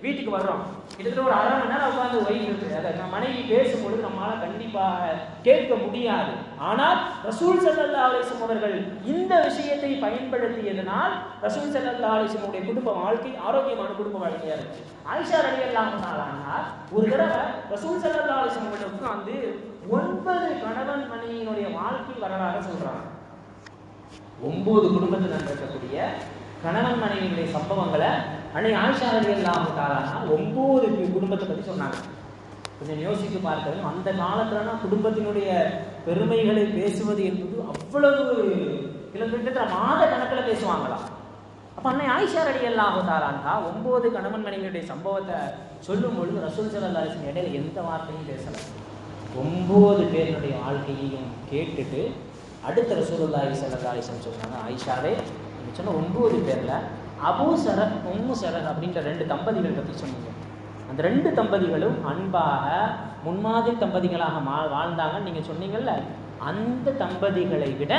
வீட்டுக்கு வர்றோம், கிட்டத்தட்ட ஒரு 1/2 மணி நேரம் உட்காந்து ஒய்ஃப் இருக்குது, அதை மனைவி பேசும்பொழுது நம்மளால கண்டிப்பாக கேட்க முடியாது. ஆனால் ரசூல் ஸல்லல்லாஹு அலைஹி வஸல்லம் அவர்கள் இந்த விஷயத்தை பயன்படுத்தியதனால் ரசூல் ஸல்லல்லாஹு அலைஹி வஸல்லம் உடைய குடும்ப வாழ்க்கை ஆரோக்கியமான குடும்ப வாழ்க்கையா இருக்கு. ஆயிஷா ரலியல்லாஹு தஆலா ஒரு தடவை ரசூல் ஸல்லல்லாஹு அலைஹி வஸல்லம் உட்கார்ந்து 9 கணவன் மனைவியினுடைய வாழ்க்கை வரலாறு சொல்றாங்க. 9 குடும்பத்தில் நடக்கக்கூடிய கணவன் மனைவியுடைய சம்பவங்களை அன்னை ஆயிஷா ரலியல்லாஹு தஆலா 9 குடும்பத்தை பற்றி சொன்னாங்க. கொஞ்சம் யோசித்து பார்க்கணும். அந்த காலத்துலனா குடும்பத்தினுடைய பெருமைகளை பேசுவது என்பது அவ்வளவு கிட்டத்தட்ட மாத கணக்கில் பேசுவாங்களாம். அப்போ அன்னை ஆயிஷா ரலியல்லாஹு தஆலா 9 கணவன் மனைவியுடைய சம்பவத்தை சொல்லும் பொழுது ரசூல் ஸல்லல்லாஹு அலைஹி வஸல்லம் இடையில எந்த வார்த்தையும் பேசலை. 9 பேருடைய வாழ்க்கையையும் கேட்டுட்டு அடுத்த ரசூலுல்லாஹி ஸல்லல்லாஹு அலைஹி வஸல்லம் சொன்னாங்க, ஆயிஷாவே நீங்கள் சொன்ன 9 பேரில் அபூ சரஹ் உம்மு சரஹ் அப்படின்ற 2 தம்பதிகள் பற்றி சொன்னீங்க. அந்த 2 தம்பதிகளும் அன்பாக முன்மாதிரி தம்பதிகளாக வாழ்ந்தாங்கன்னு நீங்கள் சொன்னீங்கல்ல, அந்த தம்பதிகளை விட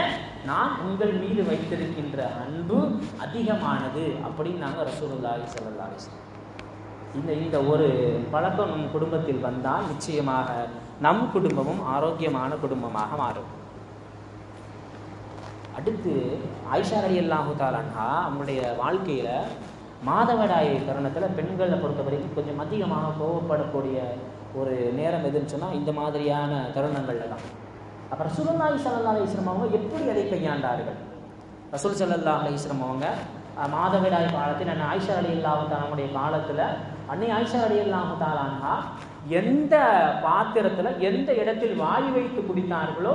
நான் உங்கள் மீது வைத்திருக்கின்ற அன்பு அதிகமானது அப்படின்னு நாங்கள் ரசூலுல்லாஹி ஸல்லல்லாஹு அலைஹி வஸல்லம். இந்த ஒரு பழக்கம் நம் குடும்பத்தில் வந்தால் நிச்சயமாக நம் குடும்பமும் ஆரோக்கியமான குடும்பமாக மாறும். அடுத்து ஆயிஷா ரலியல்லாஹு தஆலா அவங்களுடைய வாழ்க்கையில் மாதவிடாய் தருணத்தில் பெண்களை பொறுத்த வரைக்கும் கொஞ்சம் அதிகமாக கோவப்படக்கூடிய ஒரு நேரம் எதுன்னு சொன்னால் இந்த மாதிரியான தருணங்களில் தான். அப்போ ரசூலுல்லாஹி ஸல்லல்லாஹு அலைஹி வஸல்லம் அவங்க எப்படி அதை கையாண்டார்கள்? ரசூல் ஸல்லல்லாஹு அலைஹி வஸல்லம் அவங்க மாதவிடாய் காலத்தில் அன்னை ஆயிஷா ரலியல்லாஹு தஆலாவுடைய காலத்தில் அன்னை ஆயிஷா ரலியல்லாஹு தஆலா எந்த பாத்திரத்தில் எந்த இடத்தில் வாய் வைத்து குடித்தார்களோ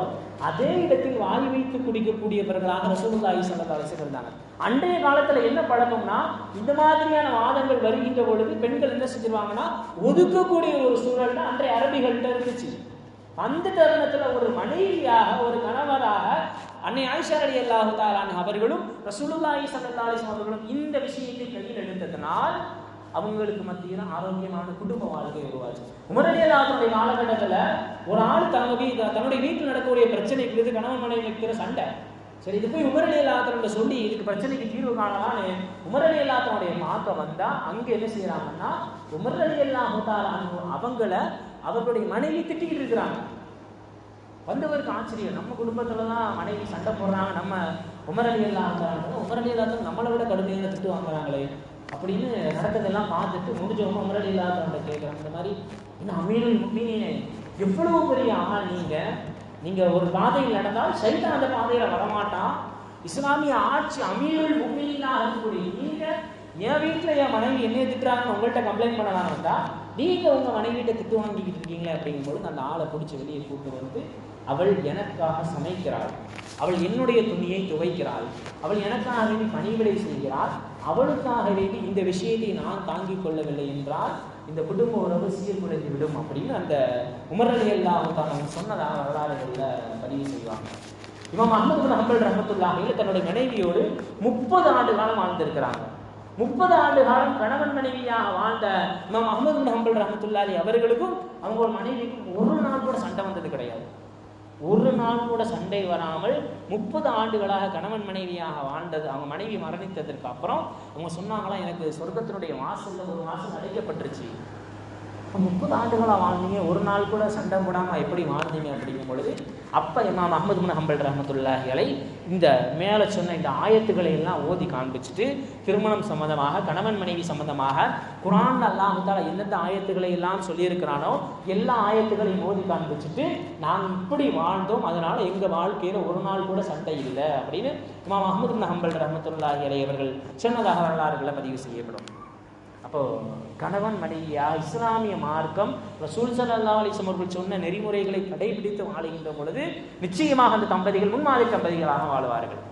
அதே இடத்தில் வாய் வைத்து குடிக்கக்கூடியவர்களாக ரசூலுல்லாஹி ஸல்லல்லாஹு அலைஹி வஸல்லம் இருந்தாங்க. அன்றைய காலத்தில் என்ன பழக்கம்னா, இந்த மாதிரியான வாதங்கள் வருகின்ற பொழுது பெண்கள் என்ன செஞ்சிருவாங்கன்னா ஒதுக்கக்கூடிய ஒரு சூழல் தான் அன்றைய அரபிகள்கிட்ட இருந்துச்சு. அந்த தருணத்தில் ஒரு மனைவியாக ஒரு கணவராக அன்னை ஆயிஷா ரலியல்லாஹு தஆலா அவர்களும் ரசூலுல்லாஹி ஸல்லல்லாஹு அலைஹி வஸல்லம் அவர்களும் இந்த விஷயத்தை கையில் எடுத்ததனால் அவங்களுக்கு மத்தியில் ஆரோக்கியமான குடும்ப வாழ்க்கை உருவாச்சு. உமர் ரலியல்லாஹு அன்ஹுடைய காலகட்டத்தில் ஒரு ஆள் தன்னுடைய வீட்டில் நடக்கக்கூடிய பிரச்சனைக்கு கணவன் மனைவி வைக்கிற சண்டை, சரி இது போய் உமர் ரலியல்லாஹு அன்ஹு சொல்லி இதுக்கு பிரச்சனைக்கு தீர்வு காணலான்னு உமர் ரலியல்லாஹு அன்ஹுடைய மாற்றம் வந்தா அங்கே என்ன செய்யறாங்கன்னா உமர் ரலியல்லாஹு தஆலா அவங்கள அவர்களுடைய மனைவி திட்டிக்கிட்டு இருக்கிறாங்க. வந்தவருக்கு ஆச்சரியம், நம்ம குடும்பத்துல தான் மனைவி சண்டை போடுறாங்க, நம்ம உமர் ரலியல்லாஹு அன்ஹு உமர் ரலியல்லாஹு அன்ஹு நம்மளை விட கடுமையான திட்டு வாங்குறாங்களே அப்படின்னு நடக்கிறதெல்லாம் பார்த்துட்டு முடிஞ்சவங்க உமர் ரலியல்லாஹு அன்ஹு கேட்குறாங்க, இந்த மாதிரி இன்னும் அமீருல் முஃமினீன் எவ்வளவு பெரிய ஆள் நீங்க ஒரு பாதையில் நடந்தால் சைத்தான் அந்த பாதையில வரமாட்டான், இஸ்லாமிய ஆட்சி அமீருல் முஃமினீனாக இருக்கக்கூடிய நீங்க என் வீட்டில் என் மனைவி என்னைய திட்டுறாங்கன்னு உங்கள்கிட்ட கம்ப்ளைண்ட் பண்ணலாம் வந்தா நீங்கள் உங்கள் மனைவியிட்ட திட்டு வாங்கிக்கிட்டு இருக்கீங்களே அப்படிங்கும்போது அந்த ஆளை பிடிச்சி வெளியே கூட்டு வந்து அவள் எனக்காக சமைக்கிறாள், அவள் என்னுடைய துணியை துவைக்கிறாள், அவள் எனக்காக வேண்டி பணிவிடை செய்கிறாள், அவளுக்காக வேண்டி இந்த விஷயத்தை நான் தாங்கிக் கொள்ளவில்லை என்றால் இந்த குடும்ப உறவு சீர்குலைந்து விடும் அப்படின்னு அந்த உமர் ரலியல்லாஹு தஆலா சொன்னதாக வரலாறுகளில் பதிவு செய்வாங்க. இமாம் அஹ்மத் பின் ஹம்பல் ரஹ்மத்துல்லாஹி தன்னுடைய மனைவியோடு 30 ஆண்டு காலம் வாழ்ந்திருக்கிறாங்க. 30 ஆண்டு காலம் கணவன் மனைவியாக வாழ்ந்த இமாம் அஹ்மத் பின் ஹம்பல் ரஹ்மத்துல்லாஹி அவர்களுக்கும் அவங்க மனைவிக்கும் ஒரு நாள் கூட சண்டை வந்தது கிடையாது. ஒரு நாள் கூட சண்டை வராமல் 30 ஆண்டுகளாக கணவன் மனைவியாக வாழ்ந்தது. அவங்க மனைவி மரணித்ததற்கு அப்புறம் அவங்க சொன்னாங்களாம், எனக்கு சொர்க்கத்தினுடைய வாசலில் ஒரு வாசல் அடைக்கப்பட்டுருச்சு. 30 ஆண்டுகளாக வாழ்ந்தீங்க, ஒரு நாள் கூட சண்டை போடாமல் எப்படி வாழ்ந்தீங்க அப்படிங்கும் பொழுது அப்போ இமாம் அஹ்மத் பின் ஹம்பல் ரஹ்மத்துல்லாஹி அலைஹி இந்த மேலே சொன்ன இந்த ஆயத்துக்களை எல்லாம் ஓதி காண்பிச்சுட்டு திருமணம் சம்பந்தமாக கணவன் மனைவி சம்பந்தமாக குர்ஆன்ல அல்லாஹ் தஆலா எந்தெந்த ஆயத்துக்களை எல்லாம் சொல்லியிருக்கிறானோ எல்லா ஆயத்துக்களையும் ஓதி காண்பிச்சுட்டு நாங்கள் இப்படி வாழ்ந்தோம், அதனால எங்கள் வாழ்க்கையில் ஒரு நாள் கூட சண்டை இல்லை அப்படின்னு இமாம் அஹ்மத் பின் ஹம்பல் ரஹ்மத்துல்லாஹி அலைஹி அவர்கள் சொன்னதாக வரலாறுகளை பதிவு செய்யப்படும். அப்போது கணவன் மனைவியா இஸ்லாமிய மார்க்கம் ரசூல் ஸல்லல்லாஹு அலைஹி வஸல்லம் அவர்கள் சொன்ன நெறிமுறைகளை கடைபிடித்து வாழுகின்ற பொழுது நிச்சயமாக அந்த தம்பதிகள் முன்மாதிரி தம்பதிகளாக வாழ்வார்கள்.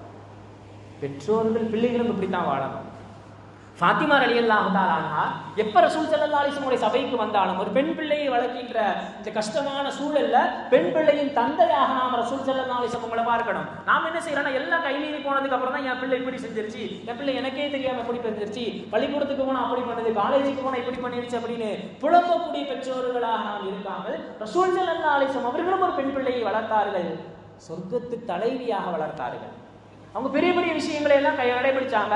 பெற்றோர்கள் பிள்ளைகளும் இப்படித்தான் வாழணும். ஃபாத்திமா ரலியல்லாஹு தஆலா அன்ஹா எப்ப ரசூல் ஸல்லல்லாஹு அலைஹி வஸல்லம் சபைக்கு வந்தாலும் ஒரு பெண் பிள்ளையை வளர்க்கின்ற இந்த கஷ்டமான சூழல்ல பெண் பிள்ளையின் தந்தையாக நாம் ரசூல் ஸல்லல்லாஹு அலைஹி வஸல்லம் பார்க்கணும். நாம் என்ன செய்யறோம்னா எல்லாம் கைமீறி போனதுக்கு அப்புறம் தான் என் பிள்ளை இப்படி செஞ்சிருச்சு, என் பிள்ளை எனக்கே தெரியாம எப்படி செஞ்சிருச்சு, பள்ளிக்கூடத்துக்கு போனா அப்படி பண்ணுது, காலேஜுக்கு போனா இப்படி பண்ணிருச்சு அப்படின்னு புலம்பக்கூடிய பெற்றோர்களாக நாம் இருக்காமல் ரசூல் ஸல்லல்லாஹு அலைஹி வஸல்லம் அவர்களும் ஒரு பெண் பிள்ளையை வளர்த்தார்கள், சொர்க்கத்து தலைவியாக வளர்த்தார்கள். அவங்க பெரிய பெரிய விஷயங்களை எல்லாம் கடைபிடிச்சாங்க.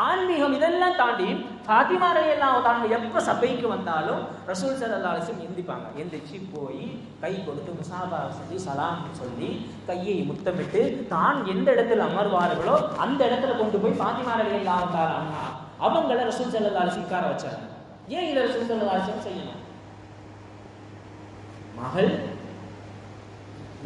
ஆன்மீகம் இதெல்லாம் தாண்டி ஃபாத்திமா ரலியல்லாஹு தஆலா எப்ப சபைக்கு வந்தாலும் ரசூல் ஸல்லல்லாஹு அலைஹி வஸல்லம் எந்திப்பாங்க. எந்திரிச்சு போய் கை கொடுத்து முசாபா செஞ்சு சலாம் சொல்லி கையை முத்தமிட்டு தான் எந்த இடத்துல அமர்வார்களோ அந்த இடத்துல கொண்டு போய் ஃபாத்திமா ரலியல்லாஹு தஆலா அவங்கள ரசூல் ஸல்லல்லாஹு அலைஹி வஸல்லம் உட்கார வச்சாங்க. ஏன் இதை ரசூல் ஸல்லல்லாஹு அலைஹி வஸல்லம் செய்யணும்? மகள்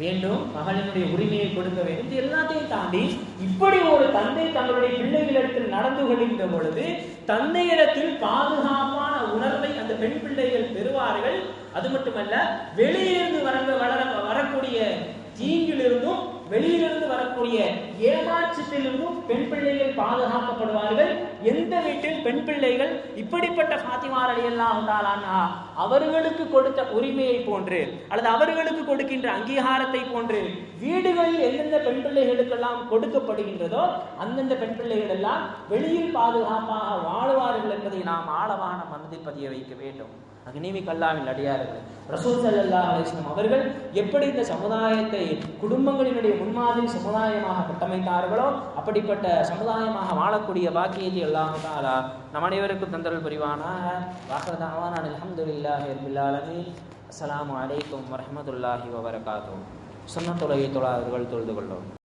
வேண்டும், மகளினுடைய உரிமையை கொடுக்க வேண்டும். இது எல்லாத்தையும் தாண்டி இப்படி ஒரு தந்தை தங்களுடைய பிள்ளைகளிடத்தில் நடந்து கொள்கின்ற பொழுது தந்தையிடத்தில் பாதுகாப்பான உணர்வை அந்த பெண் பிள்ளைகள் பெறுவார்கள். அது மட்டுமல்ல, வெளியிலிருந்து வரக்கூடிய தீங்கிலிருந்தும் வெளியிலிருந்து வரக்கூடிய ஏமாற்றத்திலிருந்தும் பெண் பிள்ளைகள் பாதுகாக்கப்படுவார்கள். எந்த வீட்டில் பெண் பிள்ளைகள் இப்படிப்பட்ட ஃபாத்திமா ரலியல்லாஹு தஆலா அவர்களுக்கு கொடுத்த உரிமையை போன்று அல்லது அவர்களுக்கு கொடுக்கின்ற அங்கீகாரத்தை போன்று வீடுகளில் எந்தெந்த பெண் பிள்ளைகளுக்கெல்லாம் கொடுக்கப்படுகின்றதோ அந்தந்த பெண் பிள்ளைகள் எல்லாம் வெளியில் பாதுகாப்பாக வாழுவார்கள் என்பதை நாம் ஆழமான மனதில் பதிய வைக்க வேண்டும். அக்னிமிக்க அல்லாஹ்வின் அடியார்கள் ரசூல் ஸல்லல்லாஹு அலைஹி வஸல்லம் அவர்கள் எப்படி இந்த சமுதாயத்தை குடும்பங்களினுடைய முன்மாதிரி சமுதாயமாக கட்டமைத்தார்களோ அப்படிப்பட்ட சமுதாயமாக வாழக்கூடிய பாக்கியத்தை அல்லாஹ் தஆலா நம் அனைவருக்கும் தந்தருள் புரிவானாக. வாஹிரு தஅவானா அல்ஹம்துலில்லாஹி ரப்பில் ஆலமீன். அஸ்ஸலாமு அலைக்கும் வரஹ்மத்துல்லாஹி வபரகாத்துஹு. சுன்னத்துல் தொழாதவர்கள் தொழுது கொள்ளும்.